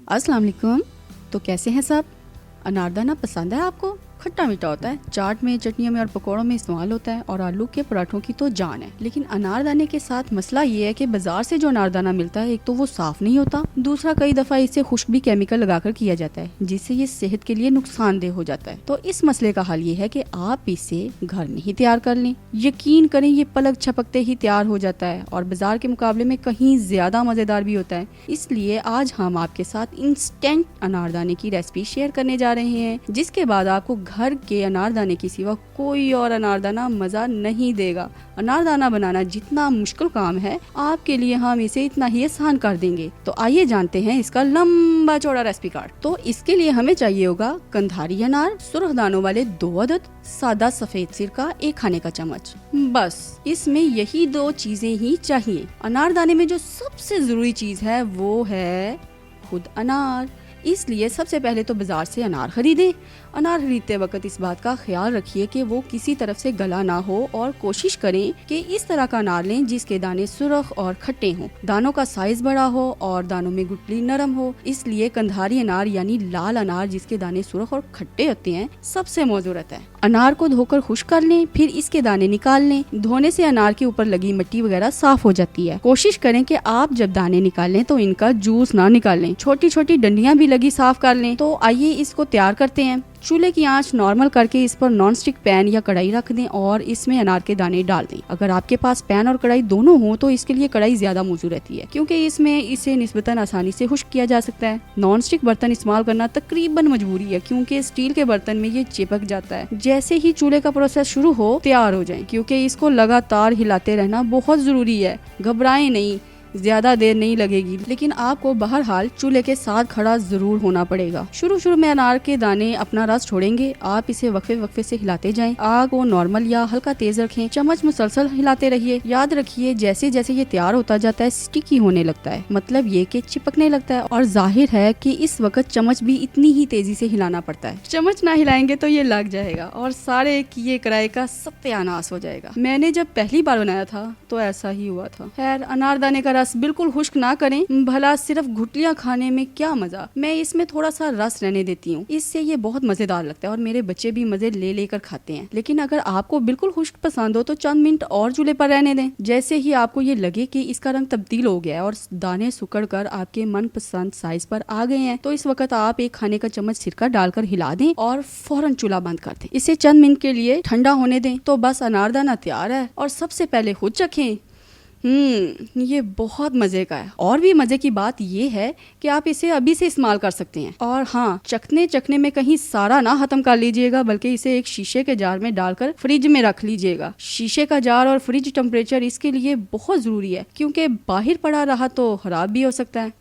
अस्सलाम वालेकुम। तो कैसे हैं सब? अनारदाना पसंद है आपको? खट्टा मीठा होता है, चाट में, चटनियों में और पकौड़ों में इस्तेमाल होता है और आलू के पराठों की तो जान है। लेकिन अनारदाने के साथ मसला ये है कि बाजार से जो अनारदाना मिलता है, एक तो वो साफ नहीं होता, दूसरा कई दफा इसे खुश्क भी केमिकल लगाकर किया जाता है, जिससे ये सेहत के लिए नुकसानदेह हो जाता है। तो इस मसले का हल ये है कि आप इसे घर में ही तैयार कर लें। यकीन करें, ये पलक झपकते ही तैयार हो जाता है और बाजार के मुकाबले में कहीं ज्यादा मजेदार भी होता है। इसलिए आज हम आपके साथ इंस्टेंट अनारदाने की रेसिपी शेयर करने जा रहे हैं, जिसके बाद आपको घर के अनारदाने के सिवा कोई और अनारदाना मजा नहीं देगा। अनारदाना बनाना जितना मुश्किल काम है, आपके लिए हम इसे इतना ही आसान कर देंगे। तो आइए जानते हैं इसका लंबा चौड़ा रेसिपी कार्ड। तो इसके लिए हमें चाहिए होगा कंधारी अनार, सुर्ख दानों वाले 2 अदद, सादा सफेद सिरका 1 खाने का चम्मच। बस इसमें यही 2 चीजें ही चाहिए। अनारदाने में जो सबसे जरूरी चीज है वो है खुद अनार। इसलिए सबसे पहले तो बाजार से अनार खरीदें। अनार खरीदते वक्त इस बात का ख्याल रखिए कि वो किसी तरफ से गला ना हो और कोशिश करें कि इस तरह का अनार लें जिसके दाने सुर्ख और खट्टे हों, दानों का साइज बड़ा हो और दानों में गुठली नरम हो। इसलिए कंधारी अनार यानी लाल अनार जिसके दाने सुर्ख और खट्टे होते हैं सबसे मौजूद रहता है। अनार को धोकर खुश्क कर लें, फिर इसके दाने निकाल लें। धोने से अनार के ऊपर लगी मिट्टी वगैरह साफ हो जाती है। कोशिश करें कि आप जब दाने निकालें तो इनका जूस ना निकालें। छोटी छोटी डंडियां भी लगी साफ कर लें। तो आइए इसको तैयार करते हैं। चूल्हे की आंच नॉर्मल करके इस पर नॉन स्टिक पैन या कढ़ाई रख दें और इसमें अनार के दाने डाल दें। अगर आपके पास पैन और कढ़ाई दोनों हो तो इसके लिए कढ़ाई ज्यादा मौजूद रहती है, क्योंकि इसमें इसे निस्बतन आसानी से खुश्क किया जा सकता है। नॉन स्टिक बर्तन इस्तेमाल करना तकरीबन मजबूरी है, क्योंकि स्टील के बर्तन में ये चिपक जाता है। जैसे ही चूल्हे का प्रोसेस शुरू हो, तैयार हो जाए, क्योंकि इसको लगातार हिलाते रहना बहुत जरूरी है। घबराएं नहीं, ज्यादा देर नहीं लगेगी, लेकिन आपको बहरहाल चूल्हे के साथ खड़ा जरूर होना पड़ेगा। शुरू में अनार के दाने अपना रस छोड़ेंगे। आप इसे वक्फे से हिलाते जाएं। आग को नॉर्मल या हल्का तेज रखें। चम्मच मुसलसल हिलाते रहिए। याद रखिए, जैसे जैसे ये तैयार होता जाता है स्टिकी होने लगता है, मतलब ये कि चिपकने लगता है। और जाहिर है कि इस वक्त चम्मच भी इतनी ही तेजी से हिलाना पड़ता है। चम्मच ना हिलाएंगे तो ये लग जाएगा और सारे किए कराए का सत्यानाश हो जाएगा। मैंने जब पहली बार बनाया था तो ऐसा ही हुआ था। खैर, अनारदाने का रस बिल्कुल खुश्क ना करें, भला सिर्फ गुठलियां खाने में क्या मजा। मैं इसमें थोड़ा सा रस रहने देती हूँ, इससे ये बहुत मजेदार लगता है और मेरे बच्चे भी मजे ले लेकर खाते हैं। लेकिन अगर आपको बिल्कुल खुश्क पसंद हो तो चंद मिनट और चूल्हे पर रहने दें। जैसे ही आपको ये लगे कि इसका रंग तब्दील हो गया है और दाने सुकड़ कर आपके मनपसंद साइज पर आ गए हैं, तो इस वक्त आप 1 खाने का चम्मच सिरका डालकर हिला दें और फौरन चूल्हा बंद कर दें। इसे चंद मिनट के लिए ठंडा होने दें। तो बस अनारदाना तैयार है। और सबसे पहले खुद चखें। ये बहुत मजे का है। और भी मजे की बात ये है कि आप इसे अभी से इस्तेमाल कर सकते हैं। और हाँ, चखने में कहीं सारा ना खत्म कर लीजिएगा, बल्कि इसे एक शीशे के जार में डालकर फ्रिज में रख लीजिएगा। शीशे का जार और फ्रिज टेम्परेचर इसके लिए बहुत जरूरी है, क्योंकि बाहर पड़ा रहा तो खराब भी हो सकता है।